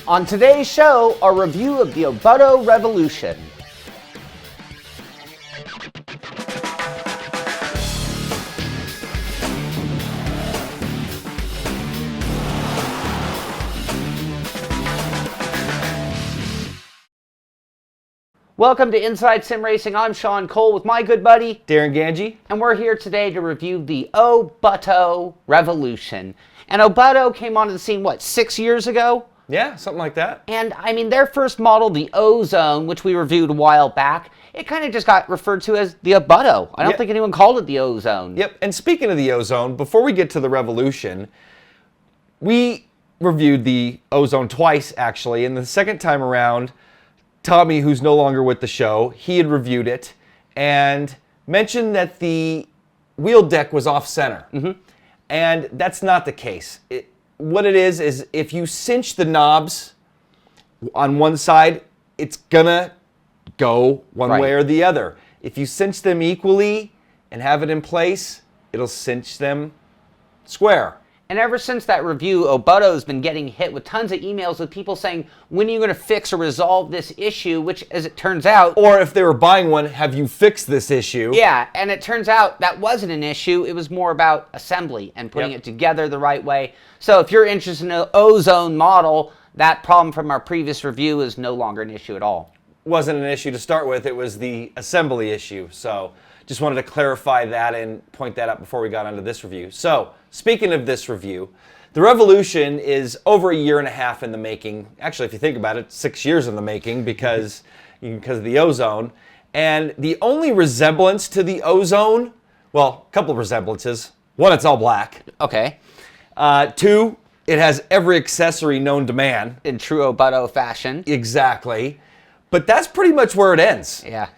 On today's show, a review of the Obutto Revolution. Welcome to Inside Sim Racing. I'm Sean Cole with my good buddy Darren Ganji. And we're here today to review the Obutto Revolution. And Obutto came onto the scene, 6 years ago? Yeah, something like that. And I mean, their first model, the O-Zone, which we reviewed a while back, it kind of just got referred to as the Obutto. I don't think anyone called it the O-Zone. Yep, and speaking of the O-Zone, before we get to the Revolution, we reviewed the O-Zone twice, actually, and the second time around, Tommy, who's no longer with the show, he had reviewed it and mentioned that the wheel deck was off-center. And that's not the case. What it is if you cinch the knobs on one side, it's gonna go one way or the other. If you cinch them equally and have it in place, it'll cinch them square. And ever since that review, Obutto's been getting hit with tons of emails with people saying, when are you going to fix or resolve this issue? Which, as it turns out... Or if they were buying one, have you fixed this issue? Yeah, and it turns out that wasn't an issue. It was more about assembly and putting it together the right way. So if you're interested in an O-Zone model, that problem from our previous review is no longer an issue at all. Wasn't an issue to start with. It was the assembly issue. So just wanted to clarify that and point that out before we got onto this review. So, speaking of this review, the Revolution is over 1.5 years in the making. Actually, if you think about it, 6 years in the making because of the O-Zone. And the only resemblance to the O-Zone, well, a couple of resemblances. One, it's all black. Okay. Two, it has every accessory known to man. In true Obutto fashion. Exactly. But that's pretty much where it ends. Yeah.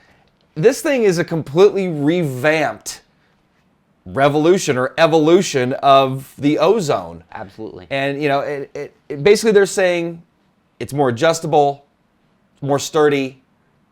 This thing is a completely revamped revolution or evolution of the O-Zone. Absolutely. And, it basically they're saying it's more adjustable, more sturdy,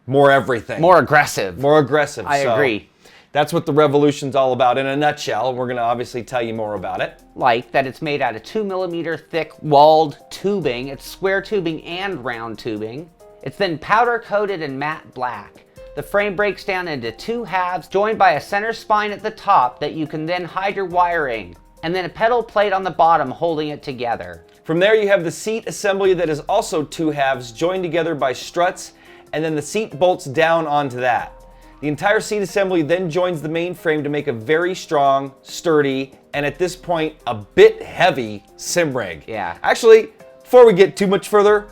more everything. More aggressive. More aggressive. I agree. That's what the Revolution's all about in a nutshell. We're going to obviously tell you more about it. Like that it's made out of 2mm thick walled tubing. It's square tubing and round tubing. It's then powder coated in matte black. The frame breaks down into 2 halves joined by a center spine at the top that you can then hide your wiring, and then a pedal plate on the bottom holding it together. From there you have the seat assembly that is also 2 halves joined together by struts, and then the seat bolts down onto that. The entire seat assembly then joins the main frame to make a very strong, sturdy, and at this point a bit heavy sim rig. Yeah. Actually, before we get too much further,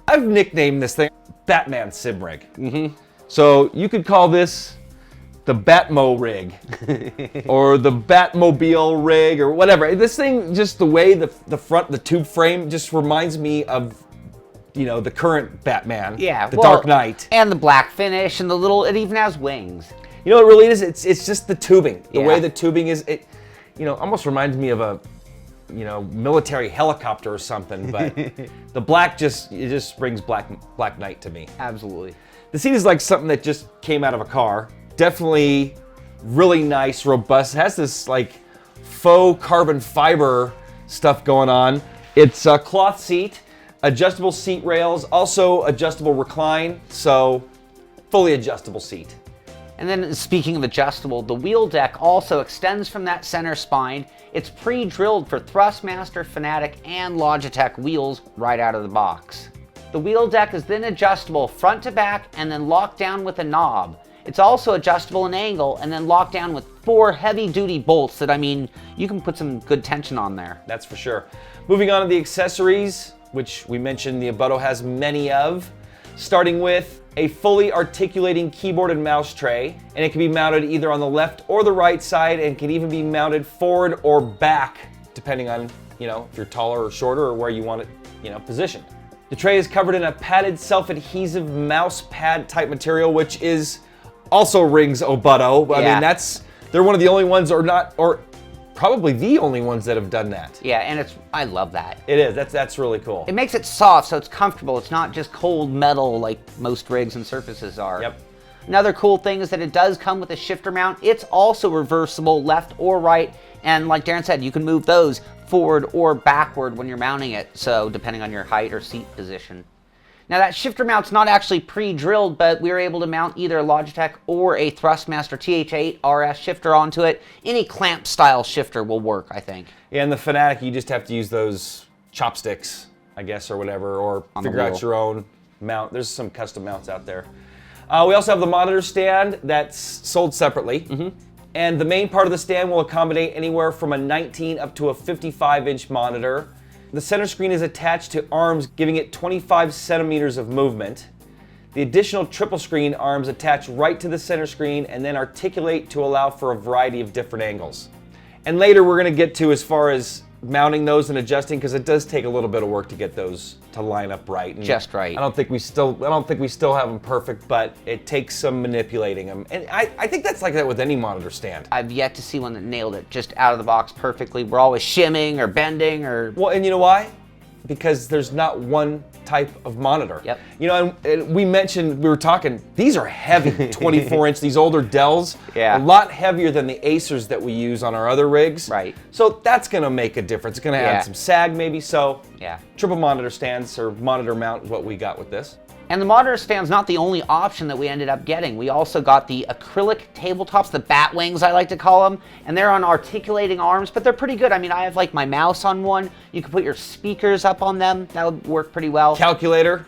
I've nicknamed this thing Batman sim rig. So you could call this the Batmo rig or the Batmobile rig or whatever. This thing, just the way the front, the tube frame just reminds me of, the current Batman. Yeah. The Dark Knight. And the black finish and it even has wings. You know what it really is? It's just the tubing. The way the tubing is, it almost reminds me of a, military helicopter or something, but the black just brings Black Knight to me. Absolutely. The seat is like something that just came out of a car. Definitely really nice, robust. It has this faux carbon fiber stuff going on. It's a cloth seat, adjustable seat rails, also adjustable recline, so fully adjustable seat. And then speaking of adjustable, the wheel deck also extends from that center spine. It's pre-drilled for Thrustmaster, Fanatic, and Logitech wheels right out of the box. The wheel deck is then adjustable front to back and then locked down with a knob. It's also adjustable in angle and then locked down with 4 heavy-duty bolts that, you can put some good tension on there. That's for sure. Moving on to the accessories, which we mentioned the Obutto has many of, starting with a fully articulating keyboard and mouse tray, and it can be mounted either on the left or the right side and can even be mounted forward or back, depending on, if you're taller or shorter or where you want it, positioned. The tray is covered in a padded self-adhesive mouse pad type material, which is also rings Obutto. I mean, they're one of the only ones or probably the only ones that have done that. Yeah, and I love that. It is, that's really cool. It makes it soft so it's comfortable. It's not just cold metal like most rigs and surfaces are. Yep. Another cool thing is that it does come with a shifter mount. It's also reversible left or right, and like Darren said, you can move those forward or backward when you're mounting it, so depending on your height or seat position. Now that shifter mount's not actually pre-drilled, but we were able to mount either a Logitech or a Thrustmaster TH8 RS shifter onto it. Any clamp style shifter will work, I think. Yeah, and the Fanatic, you just have to use those chopsticks, I guess, or whatever, or figure out your own mount. There's some custom mounts out there. We also have the monitor stand that's sold separately. And the main part of the stand will accommodate anywhere from a 19 up to a 55-inch monitor. The center screen is attached to arms, giving it 25 centimeters of movement. The additional triple screen arms attach right to the center screen and then articulate to allow for a variety of different angles. And later we're going to get to as far as mounting those and adjusting, because it does take a little bit of work to get those to line up right. And just right. I don't think we still have them perfect, but it takes some manipulating them. And I think that's like that with any monitor stand. I've yet to see one that nailed it just out of the box perfectly. We're always shimming or bending or... Well, and you know why? Because there's not one type of monitor. Yep. You know, and we were talking, these are heavy 24-inch, these older Dells. Yeah. A lot heavier than the Acers that we use on our other rigs. Right. So that's going to make a difference. It's going to add some sag maybe. So yeah, triple monitor stands or monitor mount, what we got with this. And the monitor stand's not the only option that we ended up getting. We also got the acrylic tabletops, the bat wings I like to call them, and they're on articulating arms, but they're pretty good. I mean, I have like my mouse on one. You can put your speakers up on them. That would work pretty well. Calculator.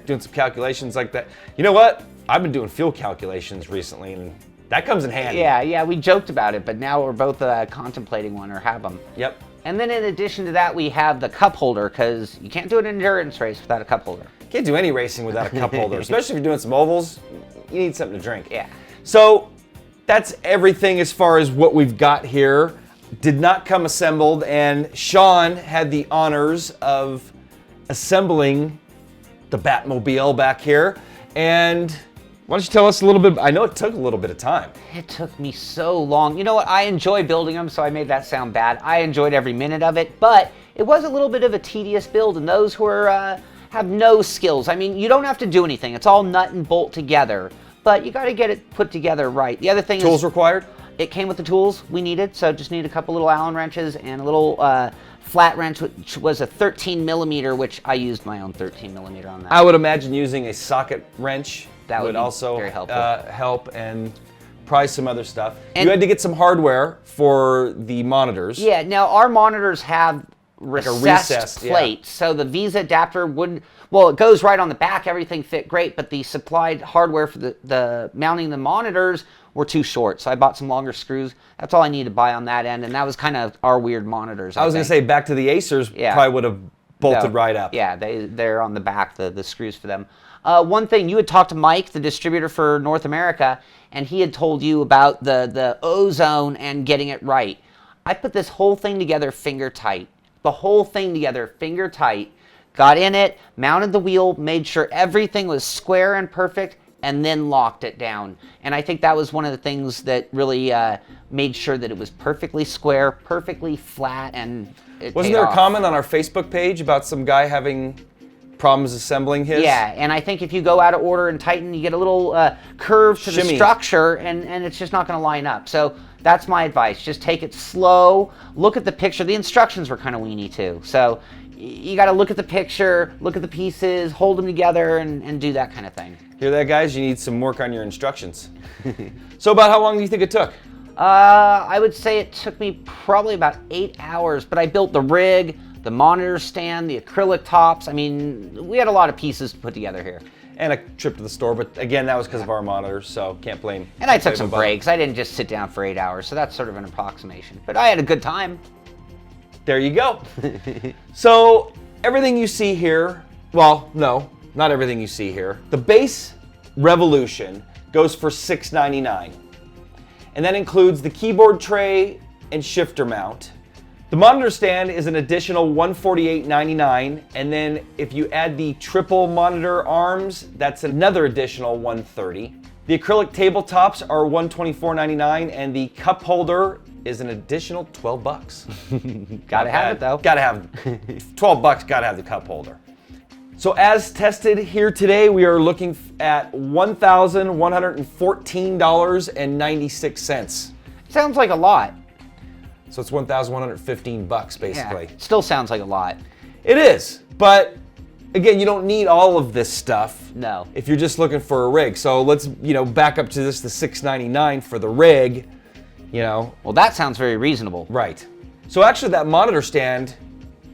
Doing some calculations like that. You know what? I've been doing fuel calculations recently, and that comes in handy. Yeah, we joked about it, but now we're both contemplating one or have them. Yep. And then in addition to that, we have the cup holder, because you can't do an endurance race without a cup holder. Can't do any racing without a cup holder, especially if you're doing some ovals. You need something to drink. Yeah. So that's everything as far as what we've got here. Did not come assembled, and Sean had the honors of assembling the Batmobile back here. And why don't you tell us a little bit? I know it took a little bit of time. It took me so long. You know what? I enjoy building them, so I made that sound bad. I enjoyed every minute of it, but it was a little bit of a tedious build, and those who are have no skills. I mean, you don't have to do anything. It's all nut and bolt together, but you got to get it put together right. The other thing is... Tools required? It came with the tools we needed, so just need a couple little Allen wrenches and a little flat wrench, which was a 13 millimeter, which I used my own 13 millimeter on that. I would imagine using a socket wrench that would also very helpful. Help, and probably some other stuff. And you had to get some hardware for the monitors. Yeah, now our monitors have recessed plate, so the Visa adapter wouldn't, well, it goes right on the back, everything fit great, but the supplied hardware for the mounting the monitors were too short, so I bought some longer screws. That's all I needed to buy on that end, and that was kind of our weird monitors. I was going to say, back to the Acers, probably would have bolted right up. Yeah, they're on the back, the screws for them. One thing, you had talked to Mike, the distributor for North America, and he had told you about the ozone and getting it right. I put this whole thing together finger tight. The whole thing together finger tight. Got in it, mounted the wheel, made sure everything was square and perfect, and then locked it down. And I think that was one of the things that really made sure that it was perfectly square, perfectly flat, and it Wasn't there a comment on our Facebook page about some guy having problems assembling his? Yeah, and I think if you go out of order and tighten, you get a little curve to the structure, and it's just not going to line up. So that's my advice. Just take it slow. Look at the picture. The instructions were kind of weenie too. So you got to look at the picture, look at the pieces, hold them together, and do that kind of thing. Hear that, guys? You need some work on your instructions. So about how long do you think it took? I would say it took me probably about 8 hours, but I built the rig, the monitor stand, the acrylic tops. I mean, we had a lot of pieces to put together here. And a trip to the store, but again, that was because of our monitors, so can't blame. And I took some breaks. I didn't just sit down for 8 hours, so that's sort of an approximation. But I had a good time. There you go. So everything you see here, well, no, not everything you see here. The base Revolution goes for $699, and that includes the keyboard tray and shifter mount. The monitor stand is an additional $148.99, and then if you add the triple monitor arms, that's another additional $130. The acrylic tabletops are $124.99, and the cup holder is an additional $12. Gotta have it though. Gotta have $12. Gotta have the cup holder. So as tested here today, we are looking at $1,114.96. Sounds like a lot. So it's $1,115 basically. Yeah, still sounds like a lot. It is, but again, you don't need all of this stuff. No. If you're just looking for a rig. So let's, back up to this, the $699 for the rig, Well, that sounds very reasonable. Right. So actually that monitor stand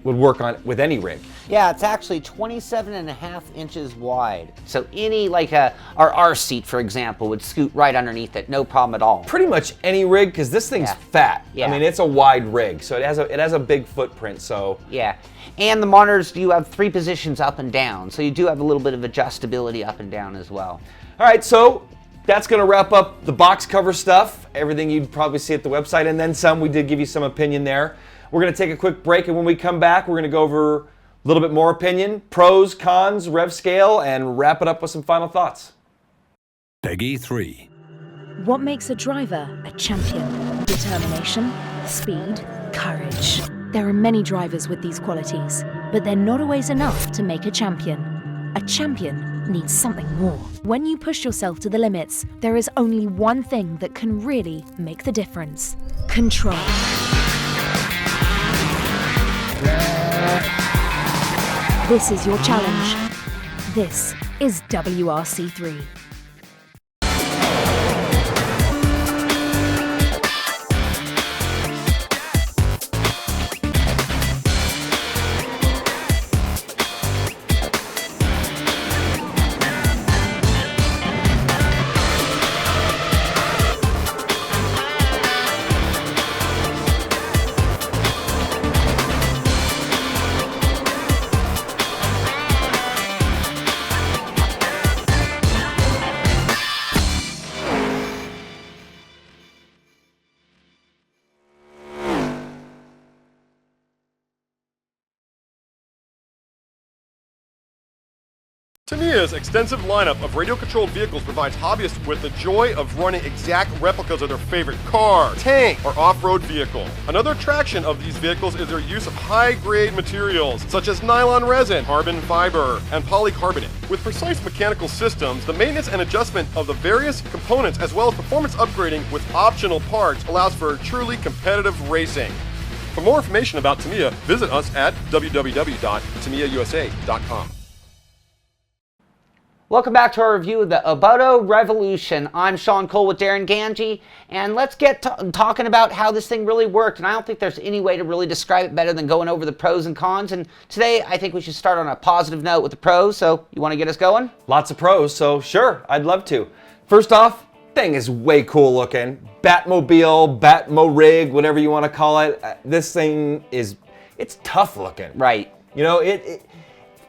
would work with any rig. Yeah, it's actually 27.5 inches wide. So any, our R seat, for example, would scoot right underneath it, no problem at all. Pretty much any rig, because this thing's fat. Yeah. I mean, it's a wide rig, so it has a big footprint. So yeah, and the monitors do have 3 positions up and down, so you do have a little bit of adjustability up and down as well. All right, so that's going to wrap up the box cover stuff, everything you'd probably see at the website, and then some. We did give you some opinion there. We're going to take a quick break, and when we come back, we're going to go over a little bit more opinion, pros, cons, rev scale, and wrap it up with some final thoughts. Peggy 3. What makes a driver a champion? Determination, speed, courage. There are many drivers with these qualities, but they're not always enough to make a champion. A champion needs something more. When you push yourself to the limits, there is only one thing that can really make the difference: control. This is your challenge. This is WRC3. Tamiya's extensive lineup of radio-controlled vehicles provides hobbyists with the joy of running exact replicas of their favorite car, tank, or off-road vehicle. Another attraction of these vehicles is their use of high-grade materials, such as nylon resin, carbon fiber, and polycarbonate. With precise mechanical systems, the maintenance and adjustment of the various components, as well as performance upgrading with optional parts, allows for truly competitive racing. For more information about Tamiya, visit us at www.tamiyausa.com. Welcome back to our review of the Obutto Revolution. I'm Sean Cole with Darren Ganji, and let's get talking about how this thing really worked. And I don't think there's any way to really describe it better than going over the pros and cons. And today, I think we should start on a positive note with the pros. So, you want to get us going? Lots of pros, so sure, I'd love to. First off, thing is way cool looking. Batmobile, Batmo rig, whatever you want to call it. This thing it's tough looking. Right.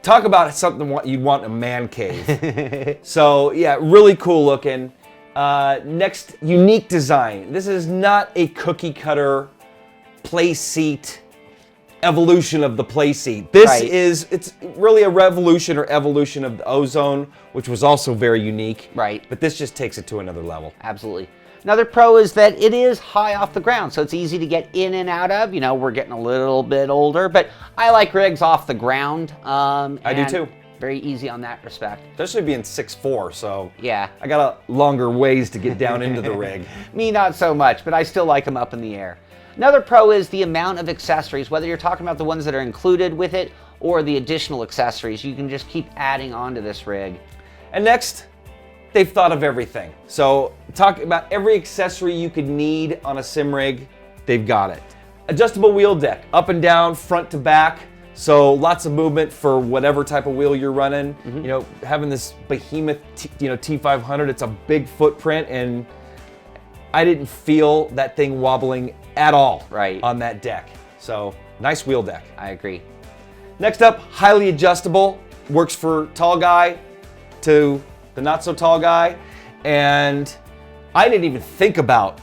Talk about something you'd want in a man cave. So yeah, really cool looking. Next, unique design. This is not a cookie cutter play seat evolution of the play seat. It's really a revolution or evolution of the Ozone, which was also very unique. Right. But this just takes it to another level. Absolutely. Another pro is that it is high off the ground, so it's easy to get in and out of. We're getting a little bit older, but I like rigs off the ground. I do too. Very easy on that respect. Especially being 6'4", so yeah, I got a longer ways to get down into the rig. Me, not so much, but I still like them up in the air. Another pro is the amount of accessories, whether you're talking about the ones that are included with it or the additional accessories. You can just keep adding on to this rig. And next, they've thought of everything. So talk about every accessory you could need on a sim rig, they've got it. Adjustable wheel deck, up and down, front to back. So lots of movement for whatever type of wheel you're running. Mm-hmm. Having this behemoth, T500, it's a big footprint, and I didn't feel that thing wobbling at all on that deck. So nice wheel deck. I agree. Next up, highly adjustable. Works for tall guy to the not so tall guy, and I didn't even think about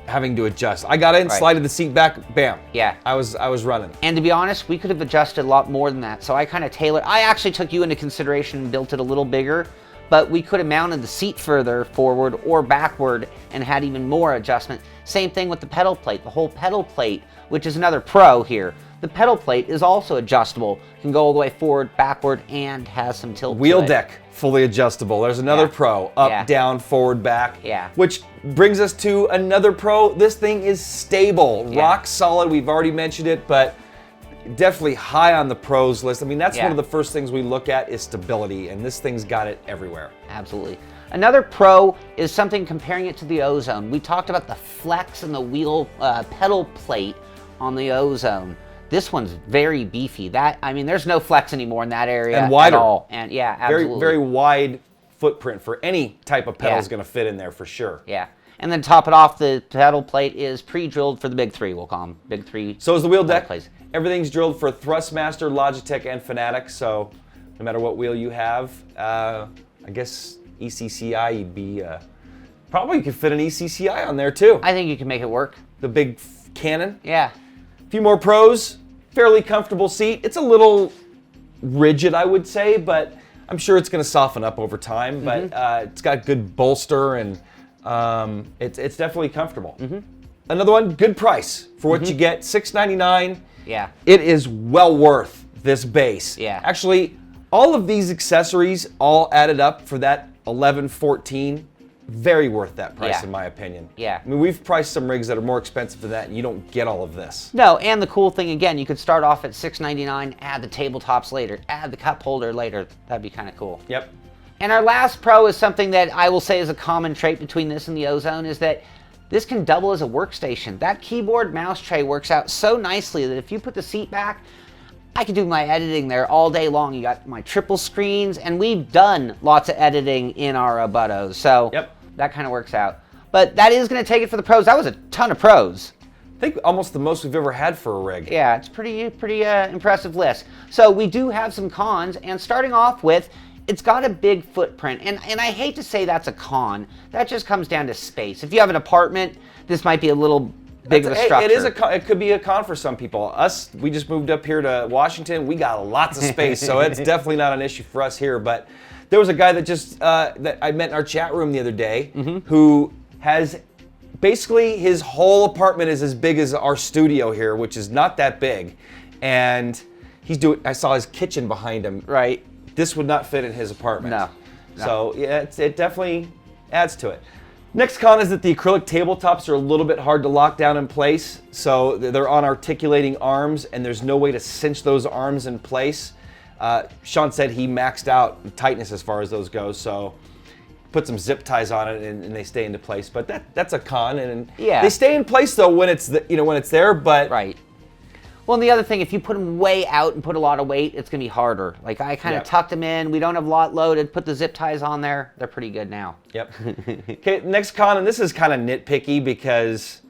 having to adjust. I got in, slided the seat back, bam. Yeah. I was running. And to be honest, we could have adjusted a lot more than that. So I kind of tailored. I actually took you into consideration and built it a little bigger, but we could have mounted the seat further forward or backward and had even more adjustment. Same thing with the pedal plate. The whole pedal plate, which is another pro here. The pedal plate is also adjustable. It can go all the way forward, backward, and has some tilt to Wheel it. deck, fully adjustable. There's another Yeah. pro. Up, Yeah. down, forward, back. Yeah. Which brings us to another pro. This thing is stable. Yeah. Rock solid. We've already mentioned it, but definitely high on the pros list. I mean, that's Yeah. one of the first things we look at is stability, and this thing's got it everywhere. Absolutely. Another pro is something comparing it to the Ozone. We talked about the flex and the wheel pedal plate on the Ozone. This one's very beefy. There's no flex anymore in that area And wider. at all. And yeah, absolutely. Very, very wide footprint for any type of pedal Yeah. is going to fit in there for sure. Yeah. And then top it off, the pedal plate is pre-drilled for the big three, we'll call them. Big three. So is the wheel deck. plates. Everything's drilled for Thrustmaster, Logitech, and Fanatec. So no matter what wheel you have, I guess ECCI, you'd be probably you could fit an ECCI on there too. I think you can make it work. The big Canon. Yeah. A few more pros. Fairly comfortable seat. It's a little rigid, I would say, but I'm sure it's going to soften up over time. But it's got good bolster and it's definitely comfortable. Another one, good price for what you get. $699. Yeah. It is well worth this base. Yeah. Actually, all of these accessories all added up for that $1114. Very worth that price, Yeah. in my opinion. Yeah. I mean, we've priced some rigs that are more expensive than that, and you don't get all of this. No, and the cool thing, again, you could start off at $699, add the tabletops later, add the cup holder later. That'd be kind of cool. Yep. And our last pro is something that I will say is a common trait between this and the Ozone, is that this can double as a workstation. That keyboard mouse tray works out so nicely that if you put the seat back, I can do my editing there all day long. You got my triple screens, and we've done lots of editing in our Obuttos, so Yep. that kind of works out. But that is going to take it for the pros. That was a ton of pros. I think almost the most we've ever had for a rig. Yeah, it's pretty impressive list. So we do have some cons, and starting off with, it's got a big footprint, and I hate to say that's a con. That just comes down to space. If you have an apartment, this might be a little big of a structure. It is it could be a con for some people. Us, we just moved up here to Washington. We got lots of space, so it's definitely not an issue for us here. But there was a guy that just that I met in our chat room the other day who has basically his whole apartment is as big as our studio here, which is not that big, and I saw his kitchen behind him. Right. This would not fit in his apartment. No. So yeah, it definitely adds to it. Next con is that the acrylic tabletops are a little bit hard to lock down in place. So they're on articulating arms, and there's no way to cinch those arms in place. Sean said he maxed out tightness as far as those go, so put some zip ties on it and they stay into place. But that's a con, and Yeah. they stay in place though when it's when it's there. But Right. Well, and the other thing, if you put them way out and put a lot of weight, it's going to be harder. Like, I kind of Yep. tucked them in. We don't have a lot loaded. Put the zip ties on there. They're pretty good now. Yep. Okay, next con, and this is kind of nitpicky because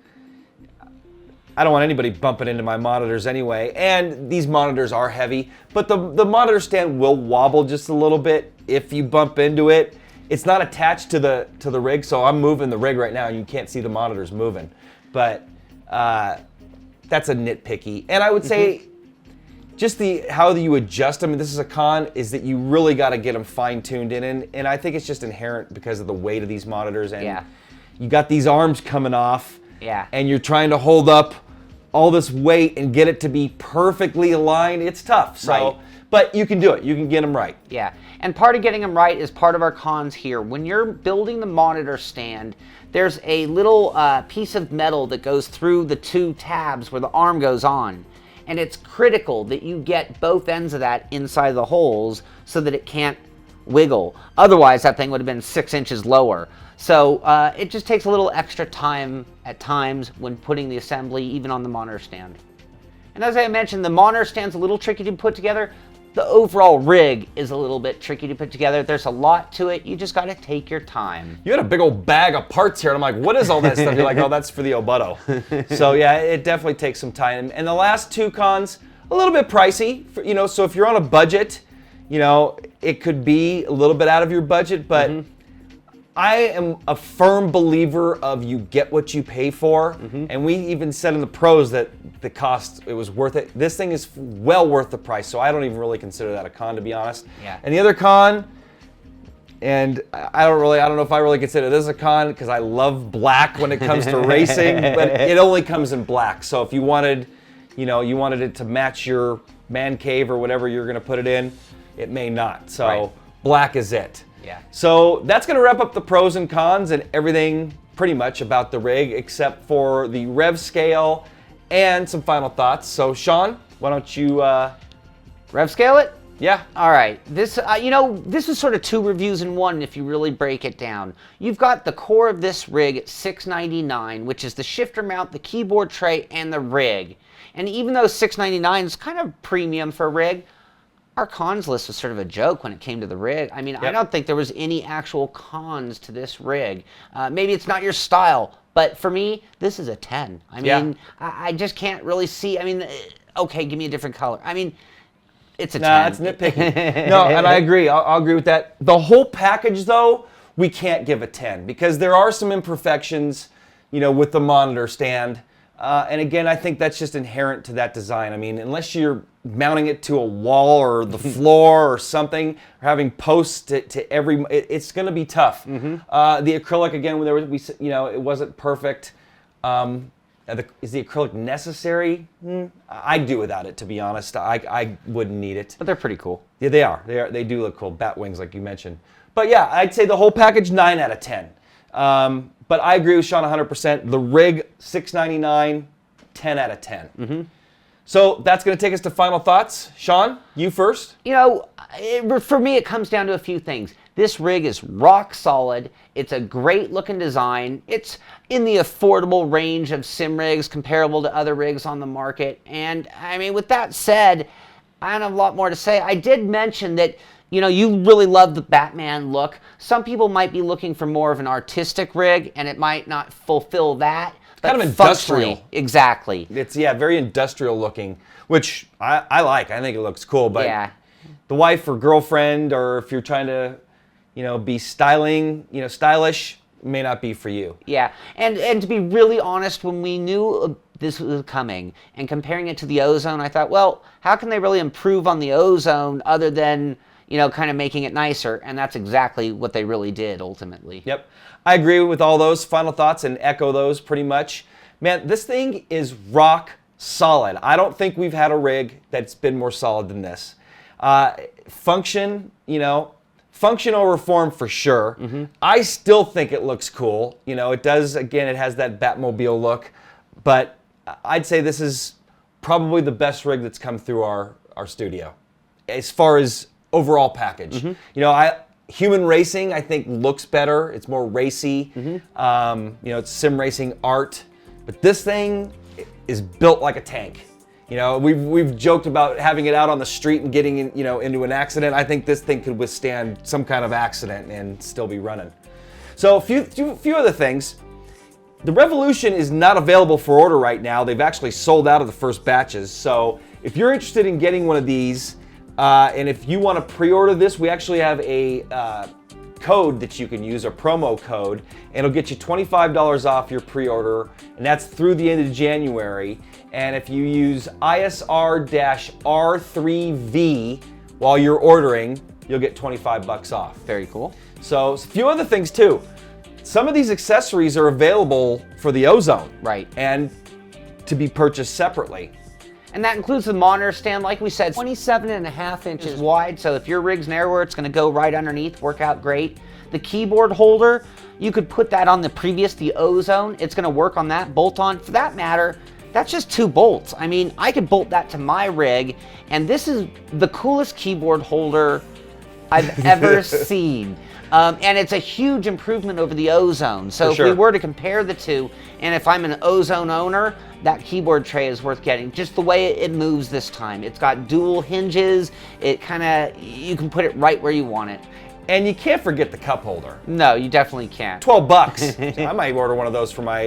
I don't want anybody bumping into my monitors anyway, and these monitors are heavy, but the monitor stand will wobble just a little bit if you bump into it. It's not attached to the rig, so I'm moving the rig right now, and you can't see the monitors moving. But that's a nitpicky. And I would say just how you adjust them, and this is a con, is that you really got to get them fine-tuned in. And I think it's just inherent because of the weight of these monitors. And Yeah. you got these arms coming off. Yeah. And you're trying to hold up all this weight and get it to be perfectly aligned. It's tough. So, Right. But you can do it. You can get them right. Yeah, and part of getting them right is part of our cons here. When you're building the monitor stand, there's a little piece of metal that goes through the two tabs where the arm goes on. And it's critical that you get both ends of that inside the holes so that it can't wiggle. Otherwise, that thing would have been 6 inches lower. So it just takes a little extra time at times when putting the assembly, even on the monitor stand. And as I mentioned, the monitor stand's a little tricky to put together. The overall rig is a little bit tricky to put together. There's a lot to it. You just got to take your time. You had a big old bag of parts here, and I'm like, what is all that stuff? You're like, oh, that's for the Obutto. So yeah, it definitely takes some time. And the last two cons, a little bit pricey. So if you're on a budget, it could be a little bit out of your budget, but I am a firm believer of you get what you pay for. And we even said in the pros that the cost, it was worth it. This thing is well worth the price, so I don't even really consider that a con, to be honest. Yeah. And the other con, and I don't know if I really consider this a con because I love black when it comes to racing, but it only comes in black. So if you wanted, you wanted it to match your man cave or whatever you're going to put it in, it may not. So Right. black is it. Yeah. So that's going to wrap up the pros and cons and everything pretty much about the rig, except for the rev scale and some final thoughts. So Sean, why don't you, Rev scale it? yeah. All right, this this is sort of two reviews in one if you really break it down. You've got the core of this rig at $699, which is the shifter mount, the keyboard tray, and the rig. And even though $699 is kind of premium for a rig, our cons list was sort of a joke when it came to the rig. I mean, I don't think there was any actual cons to this rig. Maybe it's not your style, but for me, this is a 10. I mean, I just can't really see. I mean, okay, give me a different color. I mean, it's a 10. Nah, it's nitpicking. No, and I agree. I'll agree with that. The whole package, though, we can't give a 10 because there are some imperfections, with the monitor stand. And again, I think that's just inherent to that design. I mean, unless you're mounting it to a wall or the floor or something, or having posts to every, it's going to be tough. The acrylic, again, when it wasn't perfect. Is the acrylic necessary? I'd do without it, to be honest. I wouldn't need it. But they're pretty cool. Yeah, they are. They do look cool. Bat wings, like you mentioned. But yeah, I'd say the whole package, 9 out of 10. But I agree with Sean 100%. The rig, $699, 10 out of 10. So that's going to take us to final thoughts. Sean, you first. For me, it comes down to a few things. This rig is rock solid. It's a great looking design. It's in the affordable range of sim rigs comparable to other rigs on the market. And I mean, with that said, I don't have a lot more to say. I did mention that, you really love the Batman look. Some people might be looking for more of an artistic rig, and it might not fulfill that. Kind but of industrial. functionally, exactly. It's, very industrial looking, which I like. I think it looks cool. But Yeah. the wife or girlfriend, or if you're trying to, be stylish, may not be for you. Yeah, and to be really honest, when we knew this was coming and comparing it to the Ozone, I thought, well, how can they really improve on the Ozone other than, kind of making it nicer? And that's exactly what they really did ultimately. Yep. I agree with all those final thoughts and echo those pretty much. Man, this thing is rock solid. I don't think we've had a rig that's been more solid than this. Function, function over form for sure. I still think it looks cool. It does, again, it has that Batmobile look, but I'd say this is probably the best rig that's come through our studio as far as overall package. Human racing, I think, looks better. It's more racy. It's sim racing art, but this thing is built like a tank. We've joked about having it out on the street and getting into an accident. I think this thing could withstand some kind of accident and still be running. So a few other things. The Revolution is not available for order right now. They've actually sold out of the first batches. So if you're interested in getting one of these, and if you want to pre-order this, we actually have a code that you can use, a promo code, and it'll get you $25 off your pre-order, and that's through the end of January. And if you use ISR-R3V while you're ordering, you'll get 25 bucks off. Very cool. So a few other things too. Some of these accessories are available for the Ozone. Right. And to be purchased separately. And that includes the monitor stand, like we said, 27.5 inches wide. So if your rig's narrower, it's going to go right underneath, work out great. The keyboard holder, you could put that on the Ozone. It's going to work on that bolt-on. For that matter, that's just 2 bolts. I mean, I could bolt that to my rig, and this is the coolest keyboard holder I've ever seen. And it's a huge improvement over the Ozone. So if we were to compare the two, and if I'm an Ozone owner, that keyboard tray is worth getting. Just the way it moves this time. It's got dual hinges. It you can put it right where you want it. And you can't forget the cup holder. No, you definitely can't. 12 bucks. I might order one of those for my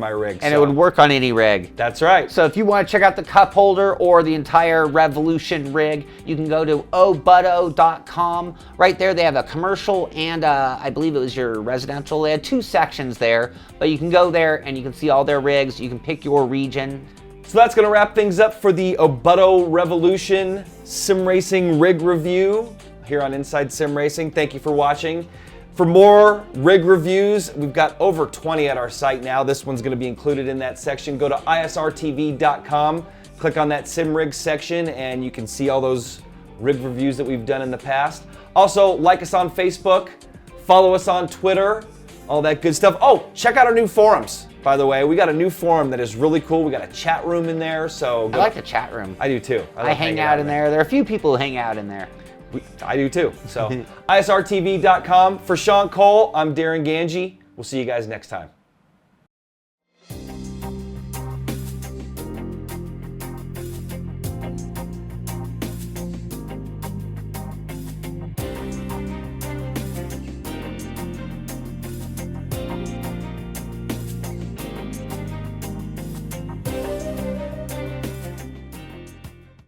rig. And it would work on any rig. That's right. So if you want to check out the cup holder or the entire Revolution rig, you can go to obutto.com. Right there, they have a commercial and I believe it was your residential. They had 2 sections there, but you can go there and you can see all their rigs. You can pick your region. So that's going to wrap things up for the Obutto Revolution Sim Racing Rig Review here on Inside Sim Racing. Thank you for watching. For more rig reviews, we've got over 20 at our site now. This one's going to be included in that section. Go to isrtv.com, Click on that sim rig section and you can see all those rig reviews that we've done in the past. Also, like us on Facebook, follow us on Twitter, all that good stuff. Oh, check out our new forums, by the way. We got a new forum that is really cool. We got a chat room in there, so I like the chat room. I do too. I love hang hanging out in there. There are a few people who hang out in there. I do too. So, isrtv.com. For Sean Cole, I'm Darren Ganji. We'll see you guys next time.